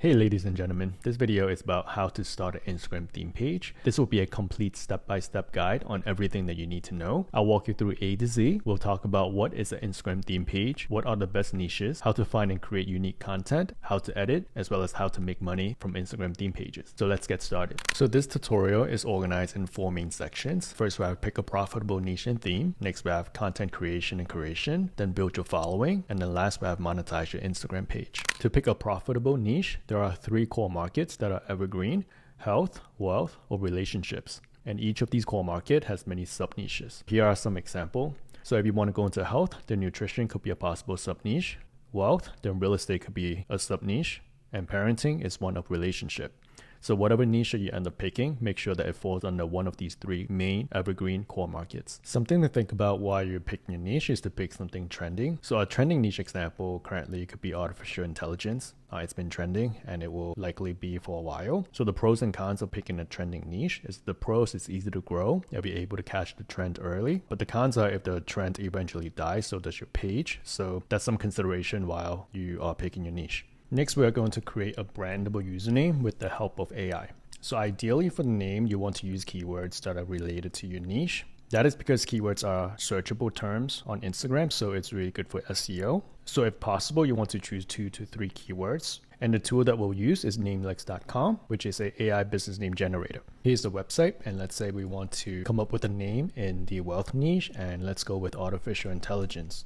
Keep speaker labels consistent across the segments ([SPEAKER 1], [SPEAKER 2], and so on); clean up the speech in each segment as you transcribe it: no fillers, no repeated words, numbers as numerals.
[SPEAKER 1] Hey ladies and gentlemen, this video is about how to start an Instagram theme page. This will be a complete step-by-step guide on everything that you need to know. I'll walk you through A to Z. We'll talk about what is an Instagram theme page, what are the best niches, how to find and create unique content, how to edit, as well as how to make money from Instagram theme pages. So let's get started. So this tutorial is organized in 4 main sections. First, we have pick a profitable niche and theme. Next, we have content creation and curation, then build your following, and then last, we have monetize your Instagram page. To pick a profitable niche, there are 3 core markets that are evergreen: health, wealth, or relationships. And each of these core markets has many sub-niches. Here are some examples. So if you want to go into health, then nutrition could be a possible sub-niche. Wealth, then real estate could be a sub-niche. And parenting is one of relationship. So whatever niche you end up picking, make sure that it falls under one of these 3 main evergreen core markets. Something to think about while you're picking your niche is to pick something trending. So a trending niche example currently could be artificial intelligence. It's been trending and it will likely be for a while. So the pros and cons of picking a trending niche is the pros is easy to grow. You'll be able to catch the trend early. But the cons are if the trend eventually dies, so does your page. So that's some consideration while you are picking your niche. Next, we are going to create a brandable username with the help of AI. So ideally for the name, you want to use keywords that are related to your niche. That is because keywords are searchable terms on Instagram, so it's really good for SEO. So if possible, you want to choose 2 to 3 keywords. And the tool that we'll use is Namelix.com, which is an AI business name generator. Here's the website, and let's say we want to come up with a name in the wealth niche, and let's go with artificial intelligence.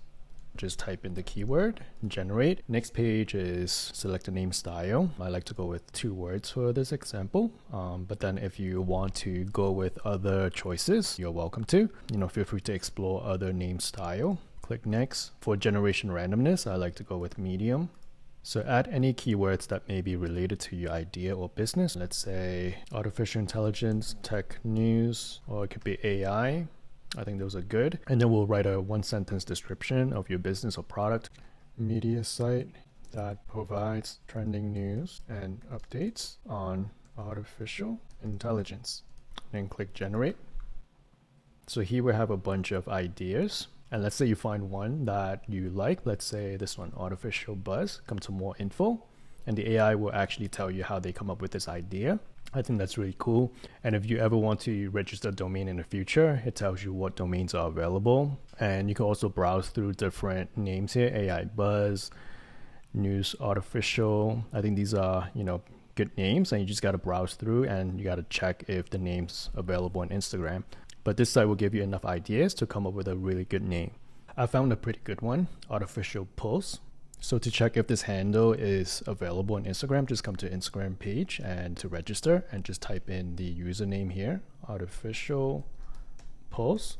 [SPEAKER 1] Just type in the keyword, generate. Next page is select a name style. I like to go with 2 words for this example. But then if you want to go with other choices, you're welcome to. Feel free to explore other name style. Click next. For generation randomness, I like to go with medium. So add any keywords that may be related to your idea or business. Let's say artificial intelligence, tech news, or it could be AI. I think those are good. And then we'll write a 1-sentence description of your business or product. Media site that provides trending news and updates on artificial intelligence. Then click generate. So here we have a bunch of ideas. And let's say you find one that you like. Let's say this one, artificial buzz, come to more info. And the AI will actually tell you how they come up with this idea. I think that's really cool. And if you ever want to register a domain in the future, it tells you what domains are available. And you can also browse through different names here: AI Buzz, News Artificial. I think these are, good names, and you just got to browse through and you got to check if the name's available on Instagram. But this site will give you enough ideas to come up with a really good name. I found a pretty good one, Artificial Pulse. So to check if this handle is available on Instagram, just come to Instagram page and to register and just type in the username here, artificial pulse.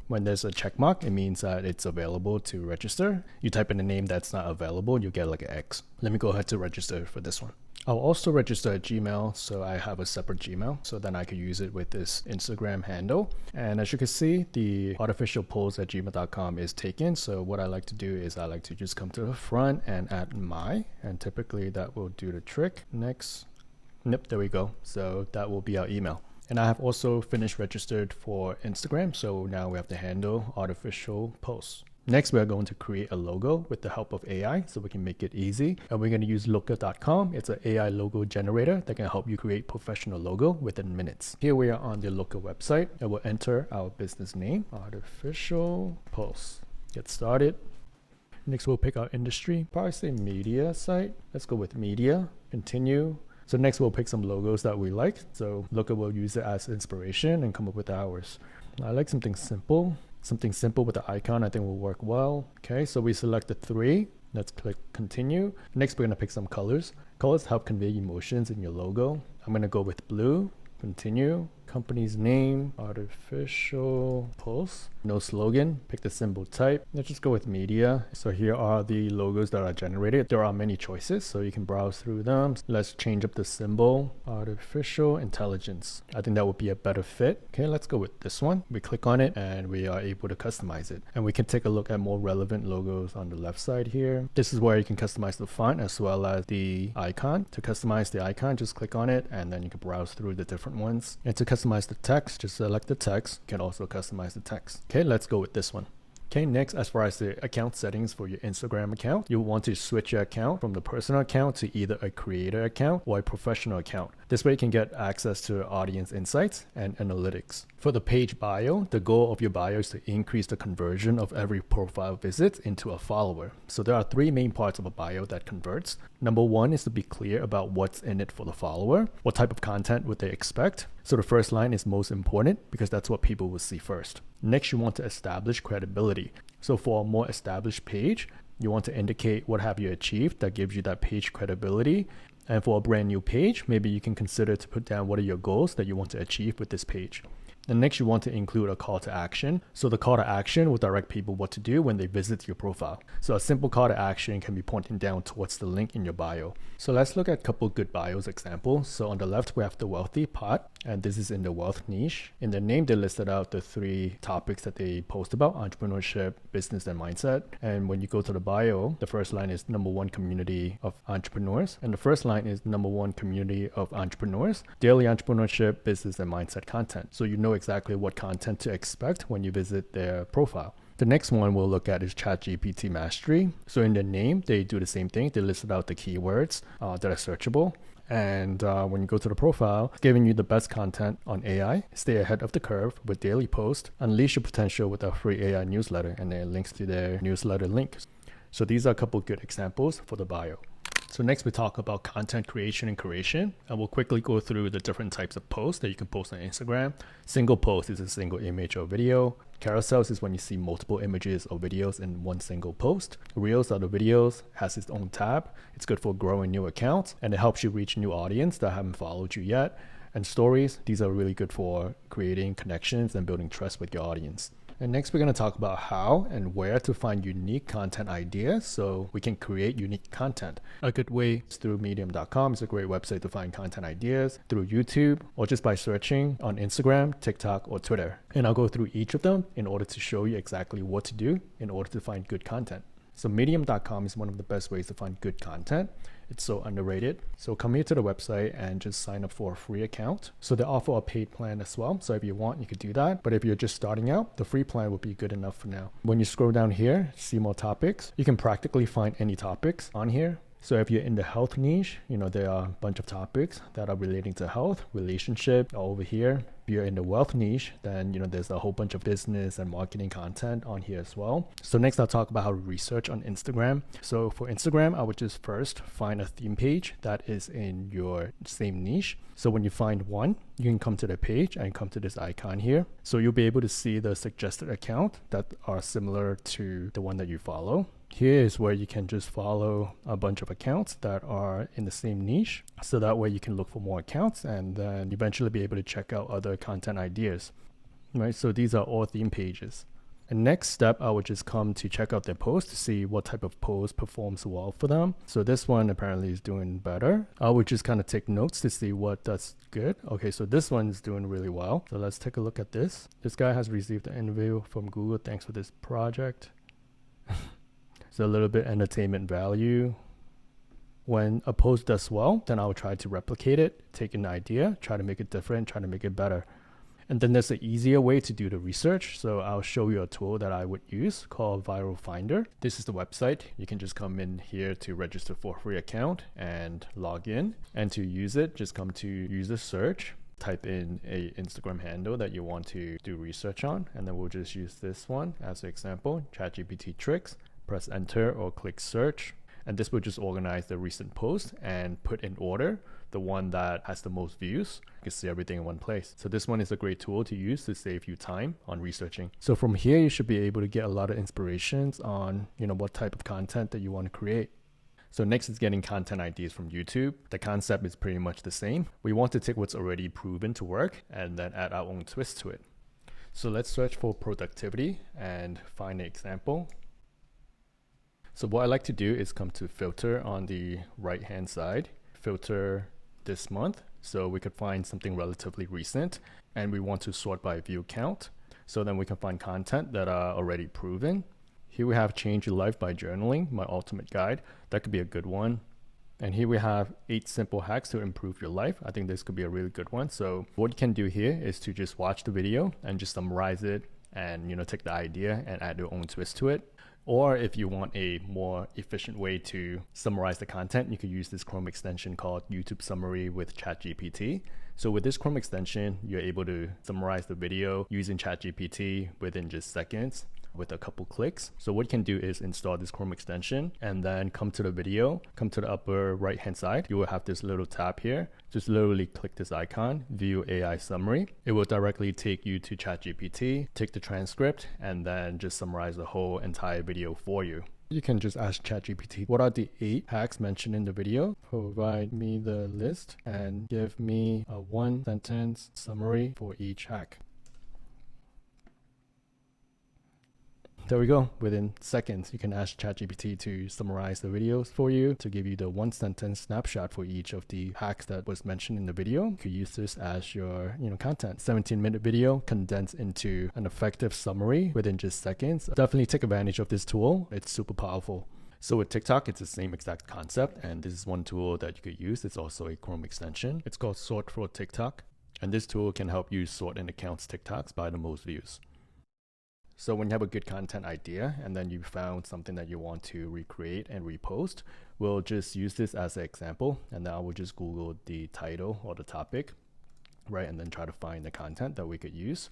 [SPEAKER 1] When there's a check mark, it means that it's available to register. You type in a name that's not available, you get like an X. Let me go ahead to register for this one. I'll also register a Gmail, so I have a separate Gmail, so then I could use it with this Instagram handle. And as you can see, the artificialpulse@gmail.com is taken. So what I like to do is I like to just come to the front and add my, and typically that will do the trick. Next, yep, there we go. So that will be our email. And I have also finished registered for Instagram, so now we have the handle artificial pulse. Next, we're going to create a logo with the help of AI so we can make it easy. And we're going to use Looker.com. It's an AI logo generator that can help you create professional logo within minutes. Here we are on the Looker website, and we'll enter our business name, Artificial Pulse. Get started. Next, we'll pick our industry. Probably say media site. Let's go with media. Continue. So next, we'll pick some logos that we like. So Looker will use it as inspiration and come up with ours. I like something simple. Something simple with the icon I think will work well. Okay, so we select the 3. Let's click continue. Next, we're gonna pick some colors. Colors help convey emotions in your logo. I'm gonna go with blue. Continue. Company's name, Artificial Pulse. No slogan. Pick the symbol type. Let's just go with media. So here are the logos that are generated. There are many choices, so you can browse through them. Let's change up the symbol, artificial intelligence. I think that would be a better fit. Okay, let's go with this one. We click on it and we are able to customize it. And we can take a look at more relevant logos on the left side here. This is where you can customize the font as well as the icon. To customize the icon, just click on it and then you can browse through the different ones. And to customize the text, just select the text. You can also customize the text. Okay, let's go with this one. Okay, next, as far as the account settings for your Instagram account, you'll want to switch your account from the personal account to either a creator account or a professional account. This way you can get access to audience insights and analytics. For the page bio, the goal of your bio is to increase the conversion of every profile visit into a follower. So there are three main parts of a bio that converts. Number one is to be clear about what's in it for the follower. What type of content would they expect? So the first line is most important because that's what people will see first. Next, you want to establish credibility. So for a more established page, you want to indicate what have you achieved that gives you that page credibility. And for a brand new page, maybe you can consider to put down what are your goals that you want to achieve with this page. And next, you want to include a call to action. So the call to action will direct people what to do when they visit your profile. So a simple call to action can be pointing down towards the link in your bio. So let's look at a couple good bios examples. So on the left, we have the wealthy pot, and this is in the wealth niche. In their name, they listed out the three topics that they post about: entrepreneurship, business, and mindset. And when you go to the bio, the first line is number one community of entrepreneurs. And the first line is number one community of entrepreneurs, daily entrepreneurship, business, and mindset content. So you know exactly what content to expect when you visit their profile. The next one we'll look at is ChatGPT Mastery. So in their name, they do the same thing. They listed out the keywords that are searchable. And when you go to the profile, it's giving you the best content on AI, stay ahead of the curve with daily posts, unleash your potential with a free AI newsletter, and then links to their newsletter links. So these are a couple good examples for the bio. So next we talk about content creation and curation, and we'll quickly go through the different types of posts that you can post on Instagram. Single post is a single image or video. Carousels is when you see multiple images or videos in one single post. Reels are the videos, has its own tab. It's good for growing new accounts, and it helps you reach new audience that haven't followed you yet. And stories, these are really good for creating connections and building trust with your audience. And next, we're going to talk about how and where to find unique content ideas so we can create unique content. A good way is through medium.com. It's a great website to find content ideas, through YouTube, or just by searching on Instagram, TikTok, or Twitter. And I'll go through each of them in order to show you exactly what to do in order to find good content. So medium.com is one of the best ways to find good content. It's so underrated. So come here to the website and just sign up for a free account. So they offer a paid plan as well. So if you want, you could do that. But if you're just starting out, the free plan would be good enough for now. When you scroll down here, see more topics, you can practically find any topics on here. So if you're in the health niche, there are a bunch of topics that are relating to health, relationship over here. If you're in the wealth niche, then there's a whole bunch of business and marketing content on here as well. So next I'll talk about how to research on Instagram. So for Instagram, I would just first find a theme page that is in your same niche. So when you find one, you can come to the page and come to this icon here. So you'll be able to see the suggested account that are similar to the one that you follow. Here is where you can just follow a bunch of accounts that are in the same niche. So that way you can look for more accounts and then eventually be able to check out other content ideas. Right? So these are all theme pages. And next step, I would just come to check out their post to see what type of post performs well for them. So this one apparently is doing better. I would just kind of take notes to see what does good. Okay, so this one is doing really well. So let's take a look at this. This guy has received an interview from Google. Thanks for this project. So a little bit entertainment value. When a post does well, then I'll try to replicate it, take an idea, try to make it different, try to make it better. And then there's an easier way to do the research. So I'll show you a tool that I would use called ViralFindr. This is the website. You can just come in here to register for a free account and log in. And to use it, just come to user search, type in a Instagram handle that you want to do research on. And then we'll just use this one as an example, ChatGPT tricks. Press enter or click search, and this will just organize the recent post and put in order the one that has the most views. You can see everything in one place. So this one is a great tool to use to save you time on researching. So from here, you should be able to get a lot of inspirations on what type of content that you want to create. So next is getting content ideas from YouTube. The concept is pretty much the same. We want to take what's already proven to work and then add our own twist to it. So let's search for productivity and find an example. So what I like to do is come to filter on the right hand side, filter this month. So we could find something relatively recent and we want to sort by view count. So then we can find content that are already proven. Here we have Change Your Life by Journaling, my ultimate guide. That could be a good one. And here we have 8 simple hacks to improve your life. I think this could be a really good one. So what you can do here is to just watch the video and just summarize it and take the idea and add your own twist to it. Or if you want a more efficient way to summarize the content, you could use this Chrome extension called YouTube Summary with ChatGPT. So with this Chrome extension, you're able to summarize the video using ChatGPT within just seconds with a couple clicks. So what you can do is install this Chrome extension and then come to the video, come to the upper right hand side. You will have this little tab here. Just literally click this icon, View AI Summary. It will directly take you to ChatGPT, take the transcript, and then just summarize the whole entire video for you. You can just ask ChatGPT, what are the 8 hacks mentioned in the video? Provide me the list and give me a 1-sentence summary for each hack. There we go. Within seconds, you can ask ChatGPT to summarize the videos for you, to give you the 1-sentence snapshot for each of the hacks that was mentioned in the video. You could use this as your content. 17-minute video condensed into an effective summary within just seconds. Definitely take advantage of this tool. It's super powerful. So with TikTok, it's the same exact concept, and this is one tool that you could use. It's also a Chrome extension. It's called Sort for TikTok, and this tool can help you sort an account's TikToks by the most views. So when you have a good content idea and then you found something that you want to recreate and repost, we'll just use this as an example, and then I will just Google the title or the topic, right? And then try to find the content that we could use.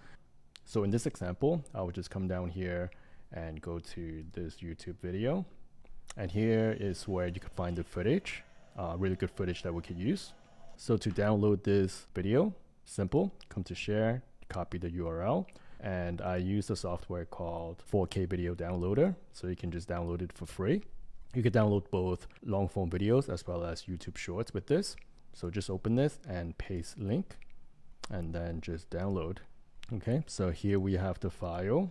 [SPEAKER 1] So in this example, I will just come down here and go to this YouTube video. And here is where you can find the footage, really good footage that we could use. So to download this video, simple, come to share, copy the URL. And I use a software called 4K Video Downloader, so you can just download it for free. You can download both long form videos as well as YouTube Shorts with this. So just open this and paste link and then just download. Okay, so here we have the file.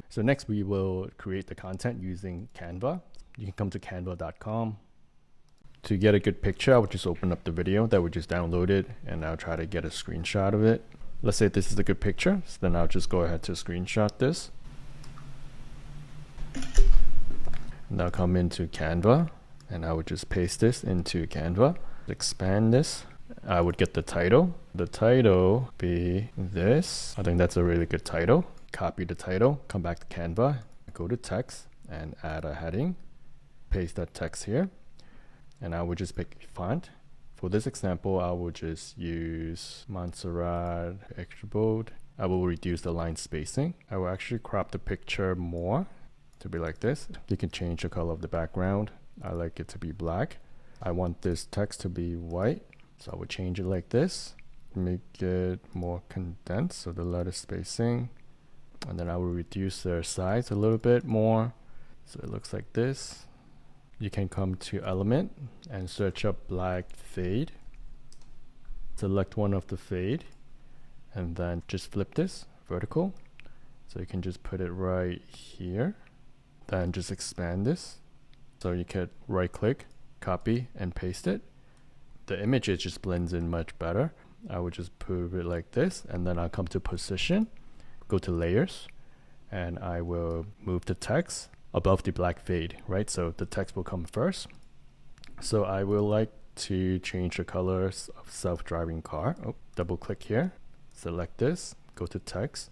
[SPEAKER 1] So next we will create the content using Canva. You can come to canva.com. To get a good picture, I would just open up the video that we just downloaded and I'll try to get a screenshot of it. Let's say this is a good picture, so then I'll just go ahead to screenshot this. And I'll come into Canva and I would just paste this into Canva. Expand this. I would get the title. The title be this. I think that's a really good title. Copy the title, come back to Canva, go to text and add a heading. Paste that text here. And I would just pick font. For this example, I will just use Montserrat extra bold. I will reduce the line spacing. I will actually crop the picture more to be like this. You can change the color of the background. I like it to be black. I want this text to be white. So I would change it like this. Make it more condensed, so the letter spacing. And then I will reduce their size a little bit more. So it looks like this. You can come to element and search up black fade. Select one of the fade and then just flip this vertical. So you can just put it right here. Then just expand this. So you can right click, copy and paste it. The image just blends in much better. I would just put it like this and then I'll come to position, go to layers, and I will move the text above the black fade, right? So the text will come first. So I will like to change the colors of self-driving car. Double click here, select this, go to text,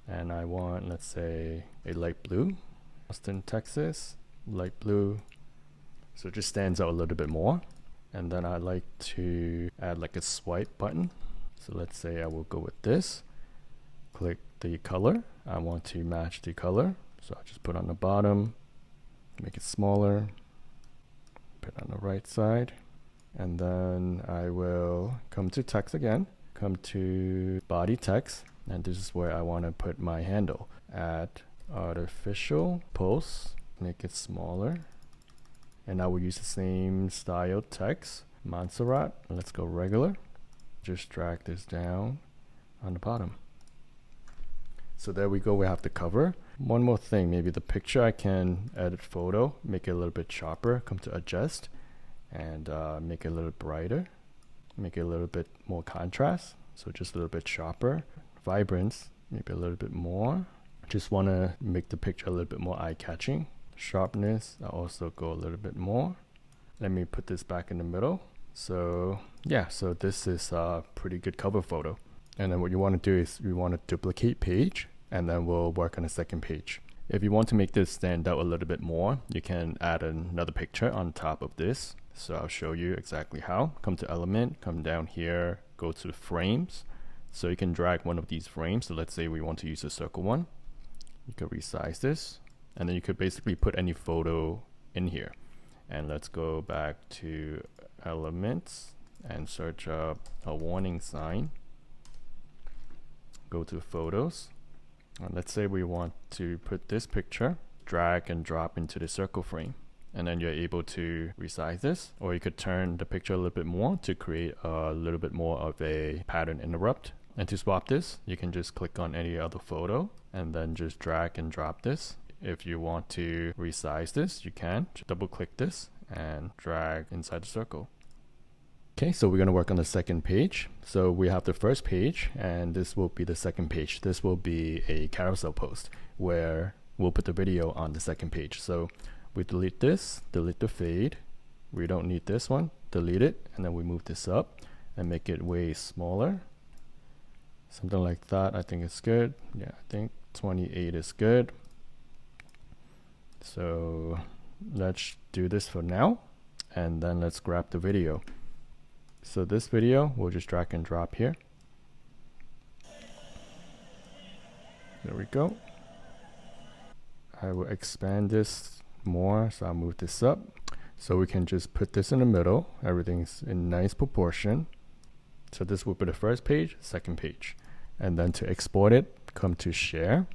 [SPEAKER 1] and I want, let's say, a light blue. Austin, Texas, light blue. So it just stands out a little bit more. And then I like to add like a swipe button. So let's say I will go with this. Click the color. I want to match the color. So I'll just put on the bottom, make it smaller, put on the right side, and then I will come to text again, come to body text, and this is where I want to put my handle. Add artificial pulse, make it smaller, and I will use the same style text, Montserrat. Let's go regular. Just drag this down on the bottom. So there we go, we have the cover. One more thing, maybe the picture, I can edit photo, make it a little bit sharper, come to adjust, and make it a little brighter, make it a little bit more contrast, so just a little bit sharper. Vibrance, maybe a little bit more. Just want to make the picture a little bit more eye-catching. Sharpness, I'll also go a little bit more. Let me put this back in the middle. So yeah, so this is a pretty good cover photo. And then what you want to do is you want to duplicate page and then we'll work on the second page. If you want to make this stand out a little bit more, you can add another picture on top of this. So I'll show you exactly how. Come to element, come down here, go to frames. So you can drag one of these frames. So let's say we want to use the circle one. You could resize this, and then you could basically put any photo in here. And let's go back to elements and search up a warning sign. Go to photos. And let's say we want to put this picture, drag and drop into the circle frame. And then you're able to resize this, or you could turn the picture a little bit more to create a little bit more of a pattern interrupt. And to swap this, you can just click on any other photo and then just drag and drop this. If you want to resize this, you can just double click this and drag inside the circle. Okay, so we're going to work on the second page. So we have the first page, and this will be the second page. This will be a carousel post where we'll put the video on the second page. So we delete this, delete the fade. We don't need this one, delete it, and then we move this up and make it way smaller. Something like that, I think it's good. Yeah, I think 28 is good. So let's do this for now, and then let's grab the video. So this video, we'll just drag and drop here. There we go. I will expand this more, so I'll move this up. So we can just put this in the middle. Everything's in nice proportion. So this will be the first page, second page. And then to export it, come to share,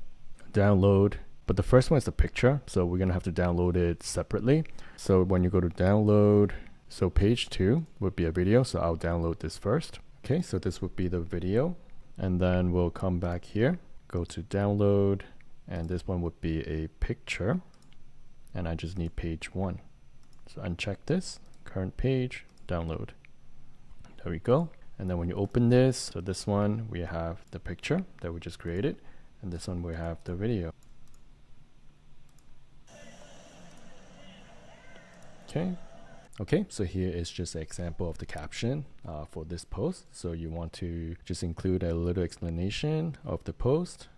[SPEAKER 1] download. But the first one is the picture, so we're gonna have to download it separately. So when you go to download, so page 2 would be a video, so I'll download this first. Okay, so this would be the video. And then we'll come back here, go to download, and this one would be a picture. And I just need page 1. So uncheck this, current page, download. There we go. And then when you open this, so this one, we have the picture that we just created, and this one we have the video. Okay, so here is just an example of the caption for this post. So you want to just include a little explanation of the post,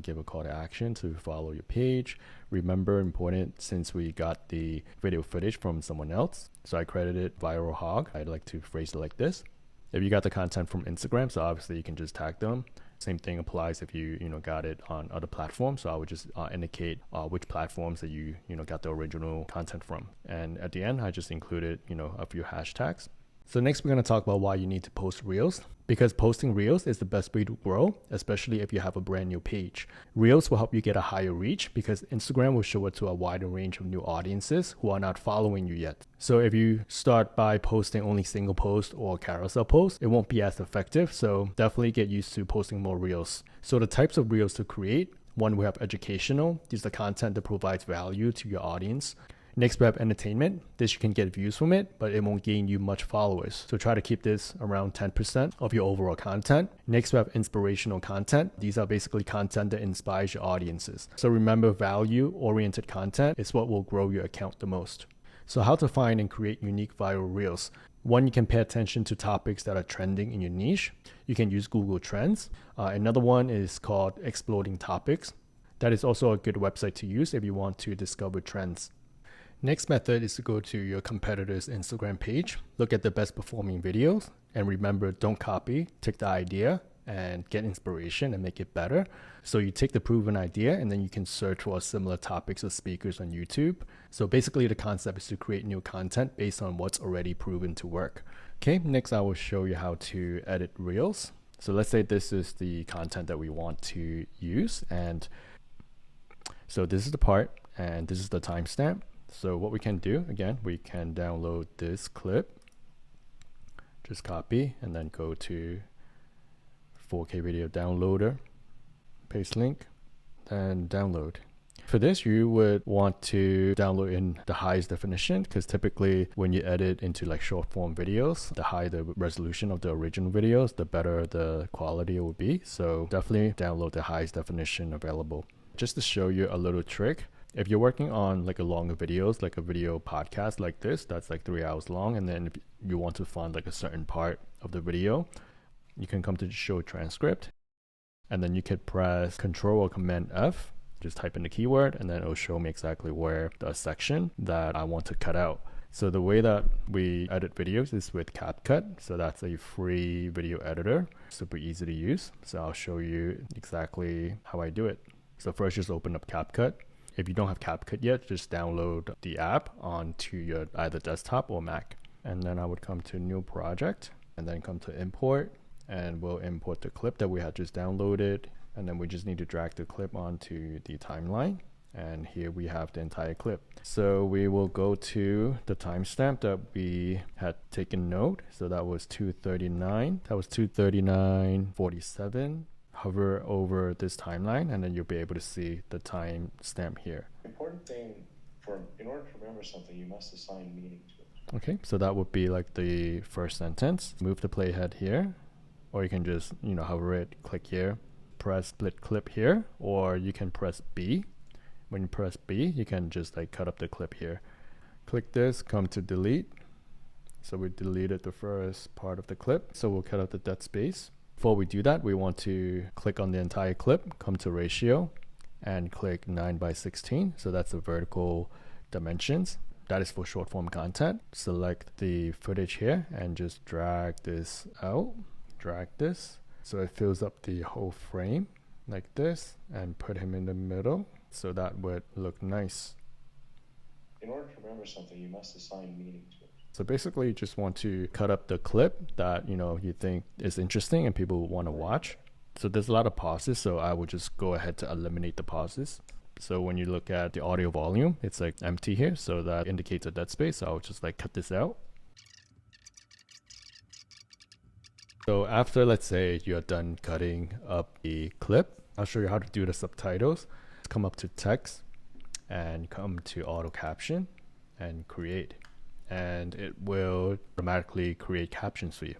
[SPEAKER 1] give a call to action to follow your page. Remember, important, since we got the video footage from someone else, so I credited Viral Hog. I'd like to phrase it like this. If you got the content from Instagram, so obviously you can just tag them. Same thing applies if you got it on other platforms. So I would just indicate which platforms that you got the original content from. And at the end, I just included a few hashtags. So next we're going to talk about why you need to post Reels, because posting Reels is the best way to grow, especially if you have a brand new page. Reels will help you get a higher reach because Instagram will show it to a wider range of new audiences who are not following you yet. So if you start by posting only single post or carousel posts, it won't be as effective. So definitely get used to posting more Reels. So the types of Reels to create: one, we have educational. These are content that provides value to your audience. Next, we have entertainment. This, you can get views from it, but it won't gain you much followers. So try to keep this around 10% of your overall content. Next, we have inspirational content. These are basically content that inspires your audiences. So remember, value-oriented content is what will grow your account the most. So how to find and create unique viral Reels. One, you can pay attention to topics that are trending in your niche. You can use Google Trends. Another one is called Exploding Topics. That is also a good website to use if you want to discover trends. Next method is to go to your competitor's Instagram page, look at the best performing videos, and remember, don't copy, take the idea and get inspiration and make it better. So you take the proven idea and then you can search for similar topics or speakers on YouTube. So basically the concept is to create new content based on what's already proven to work. Okay, next I will show you how to edit Reels. So let's say this is the content that we want to use. And so this is the part and this is the timestamp. So what we can do, again, we can download this clip, just copy and then go to 4K video downloader, paste link, and download. For this, you would want to download in the highest definition because typically when you edit into like short form videos, the higher the resolution of the original videos, the better the quality it will be. So definitely download the highest definition available. Just to show you a little trick, if you're working on like a longer videos, like a video podcast like this, that's like 3 hours long, and then if you want to find like a certain part of the video, you can come to the show transcript And then you could press Control or Command F, just type in the keyword, and then it'll show me exactly where the section that I want to cut out. So the way that we edit videos is with CapCut. So that's a free video editor, super easy to use. So I'll show you exactly how I do it. So first, just open up CapCut. If you don't have CapCut yet, just download the app onto your either desktop or Mac. And then I would come to New Project and then come to Import, and we'll import the clip that we had just downloaded. And then we just need to drag the clip onto the timeline. And here we have the entire clip. So we will go to the timestamp that we had taken note. So that was 2:39. That was 2:39:47. Hover over this timeline, and then you'll be able to see the timestamp here.
[SPEAKER 2] Important thing in order to remember something, you must assign meaning to it.
[SPEAKER 1] Okay, so that would be like the first sentence. Move the playhead here, or you can just hover it, click here, press split clip here, or you can press B. When you press B, you can just like cut up the clip here. Click this, come to delete. So we deleted the first part of the clip. So we'll cut out the dead space. Before we do that, we want to click on the entire clip, come to ratio, and click 9:16. So that's the vertical dimensions. That is for short form content. Select the footage here and just drag this out, drag this. So it fills up the whole frame like this, and put him in the middle. So that would look nice.
[SPEAKER 2] In order to remember something, you must assign meaning to it.
[SPEAKER 1] So basically you just want to cut up the clip that you think is interesting and people want to watch. So there's a lot of pauses, so I would just go ahead to eliminate the pauses. So when you look at the audio volume, it's like empty here, so that indicates a dead space. So I'll just like cut this out. So after, let's say you're done cutting up the clip, I'll show you how to do the subtitles. Come up to text and come to auto caption and create, and it will automatically create captions for you.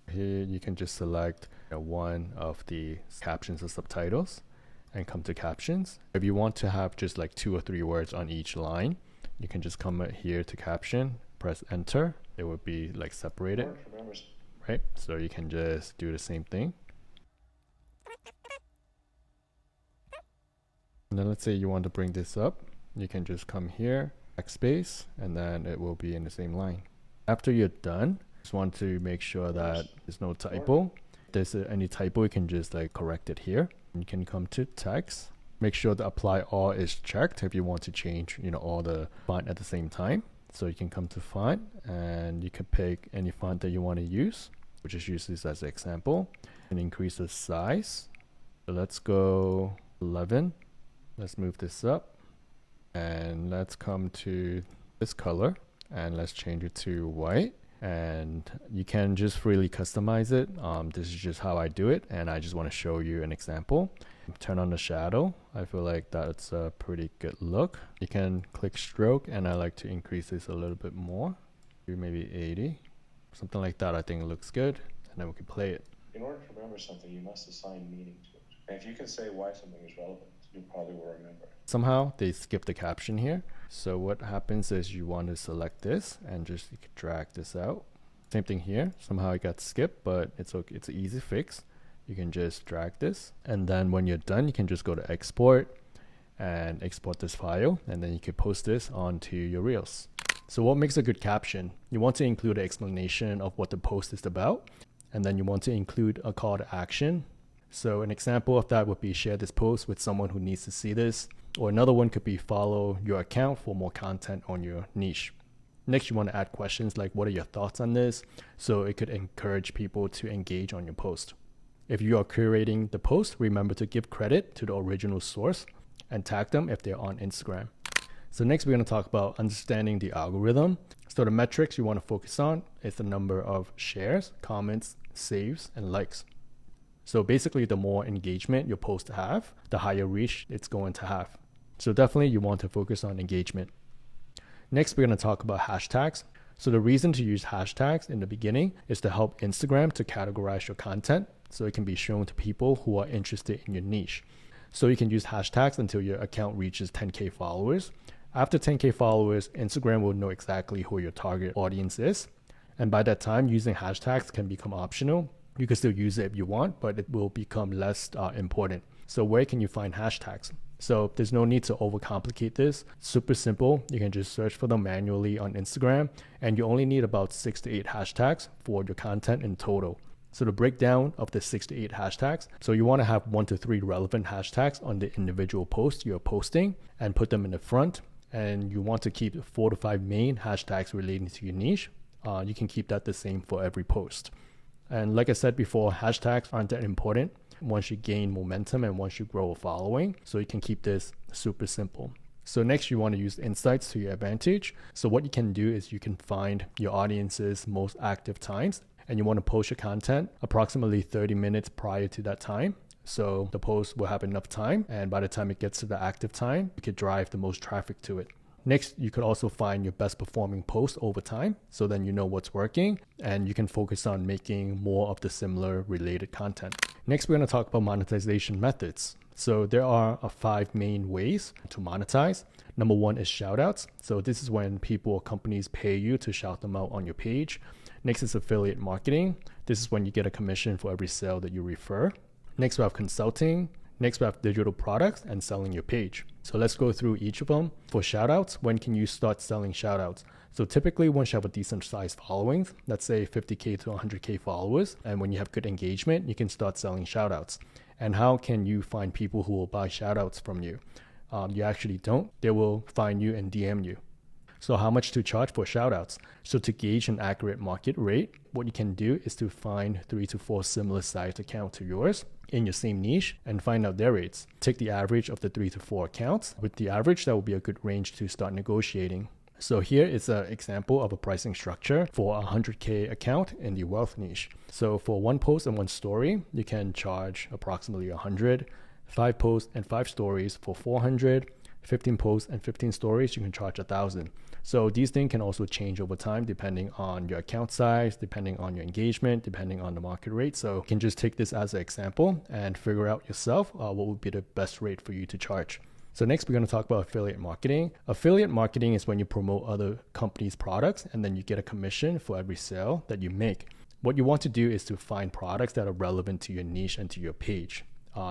[SPEAKER 1] Here you can just select one of the captions or subtitles and come to captions. If you want to have just like 2 or 3 words on each line, you can just come here to caption, press enter. It would be like separated, right? So you can just do the same thing. And then let's say you want to bring this up, you can just come here, backspace, and then it will be in the same line. After you're done, just want to make sure that there's no typo. If there's any typo, you can just like correct it here. You can come to text, make sure the apply all is checked if you want to change all the font at the same time. So you can come to font, and you can pick any font that you want to use. We'll just use this as an example, and increase the size. So let's go 11. Let's move this up, and let's come to this color, and let's change it to white. And you can just freely customize it. This is just how I do it, and I just want to show you an example. Turn on the shadow. I feel like that's a pretty good look. You can click stroke, and I like to increase this a little bit more, maybe 80, something like that. I think it looks good, and then we can play it.
[SPEAKER 2] In order to remember something, you must assign meaning to it. And if you can say why something is relevant, you probably will remember.
[SPEAKER 1] Somehow they skip the caption here. So what happens is you want to select this and just drag this out. Same thing here. Somehow it got skipped, but it's okay. It's an easy fix. You can just drag this, and then when you're done, you can just go to export and export this file, and then you can post this onto your Reels. So what makes a good caption? You want to include an explanation of what the post is about, and then you want to include a call to action. So an example of that would be share this post with someone who needs to see this, or another one could be follow your account for more content on your niche. Next, you want to add questions like what are your thoughts on this, so it could encourage people to engage on your post. If you are curating the post, remember to give credit to the original source and tag them if they're on Instagram. So next we're going to talk about understanding the algorithm. So the metrics you want to focus on is the number of shares, comments, saves, and likes. So basically, the more engagement your post have, the higher reach it's going to have. So definitely you want to focus on engagement. Next, we're going to talk about hashtags. So the reason to use hashtags in the beginning is to help Instagram to categorize your content so it can be shown to people who are interested in your niche. So you can use hashtags until your account reaches 10K followers. After 10K followers, Instagram will know exactly who your target audience is. And by that time, using hashtags can become optional. You can still use it if you want, but it will become less important. So where can you find hashtags? So there's no need to overcomplicate this. Super simple. You can just search for them manually on Instagram, and you only need about 6 to 8 hashtags for your content in total. So the breakdown of the 6 to 8 hashtags. So you want to have 1 to 3 relevant hashtags on the individual post you're posting and put them in the front. And you want to keep 4 to 5 main hashtags relating to your niche. You can keep that the same for every post. And like I said before, hashtags aren't that important once you gain momentum and once you grow a following. So you can keep this super simple. So next, you want to use insights to your advantage. So what you can do is you can find your audience's most active times, and you want to post your content approximately 30 minutes prior to that time. So the post will have enough time, and by the time it gets to the active time, you could drive the most traffic to it. Next, you could also find your best performing posts over time. So then you know what's working, and you can focus on making more of the similar related content. Next, we're going to talk about monetization methods. So there are 5 main ways to monetize. Number 1 is shoutouts. So this is when people or companies pay you to shout them out on your page. Next is affiliate marketing. This is when you get a commission for every sale that you refer. Next, we have consulting. Next, we have digital products and selling your page. So let's go through each of them. For shoutouts, when can you start selling shoutouts? So typically once you have a decent sized following, let's say 50K to 100K followers, and when you have good engagement, you can start selling shoutouts. And how can you find people who will buy shoutouts from you? You actually don't. They will find you and DM you. So how much to charge for shoutouts? So to gauge an accurate market rate, what you can do is to find 3 to 4 similar sized accounts to yours in your same niche and find out their rates. Take the average of the 3 to 4 accounts. With the average, that will be a good range to start negotiating. So here is an example of a pricing structure for a 100K account in the wealth niche. So for 1 post and 1 story, you can charge approximately 100, 5 posts and 5 stories for 400, 15 posts and 15 stories, you can charge 1,000. So these things can also change over time depending on your account size, depending on your engagement, depending on the market rate. So you can just take this as an example and figure out yourself what would be the best rate for you to charge. So next, we're going to talk about affiliate marketing. Affiliate marketing is when you promote other companies' products and then you get a commission for every sale that you make. What you want to do is to find products that are relevant to your niche and to your page.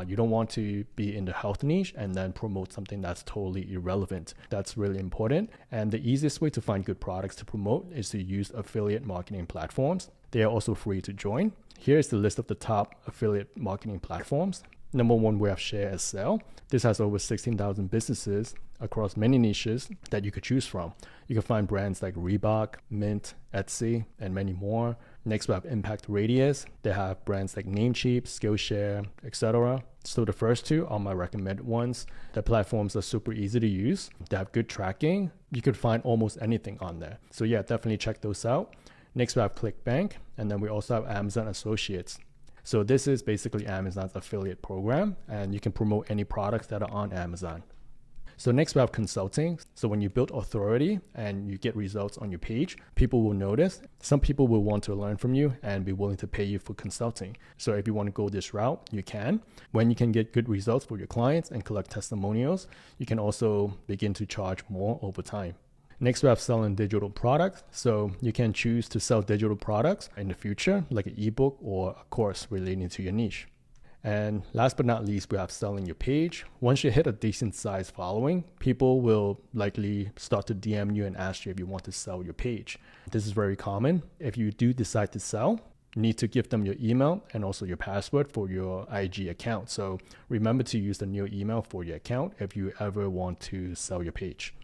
[SPEAKER 1] You don't want to be in the health niche and then promote something that's totally irrelevant. That's really important. And the easiest way to find good products to promote is to use affiliate marketing platforms. They are also free to join. Here's the list of the top affiliate marketing platforms. Number 1, we have Share as Sell. This has over 16,000 businesses across many niches that you could choose from. You can find brands like Reebok, Mint, Etsy, and many more. Next, we have Impact Radius. They have brands like Namecheap, Skillshare, etc. So the first 2 are my recommended ones. The platforms are super easy to use. They have good tracking. You could find almost anything on there. So yeah, definitely check those out. Next, we have ClickBank, and then we also have Amazon Associates. So this is basically Amazon's affiliate program, and you can promote any products that are on Amazon. So next, we have consulting. So when you build authority and you get results on your page, people will notice. Some people will want to learn from you and be willing to pay you for consulting. So if you want to go this route, you can. When you can get good results for your clients and collect testimonials, you can also begin to charge more over time. Next, we have selling digital products. So you can choose to sell digital products in the future, like an ebook or a course relating to your niche. And last but not least, we have selling your page. Once you hit a decent size following, people will likely start to DM you and ask you if you want to sell your page. This is very common. If you do decide to sell, you need to give them your email and also your password for your IG account. So remember to use the new email for your account if you ever want to sell your page.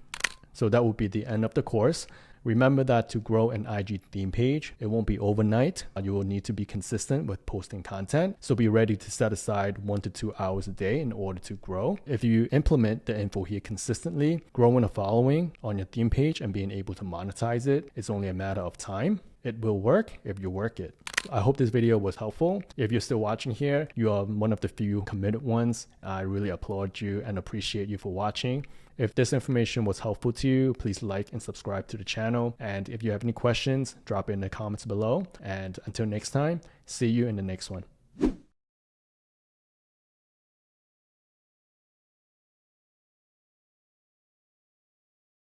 [SPEAKER 1] So that will be the end of the course. Remember that to grow an IG theme page, it won't be overnight. You will need to be consistent with posting content. So be ready to set aside 1 to 2 hours a day in order to grow. If you implement the info here consistently, growing a following on your theme page and being able to monetize it, it's only a matter of time. It will work if you work it. I hope this video was helpful. If you're still watching here, you are one of the few committed ones. I really applaud you and appreciate you for watching. If this information was helpful to you, please like and subscribe to the channel. And if you have any questions, drop it in the comments below. And until next time, see you in the next one.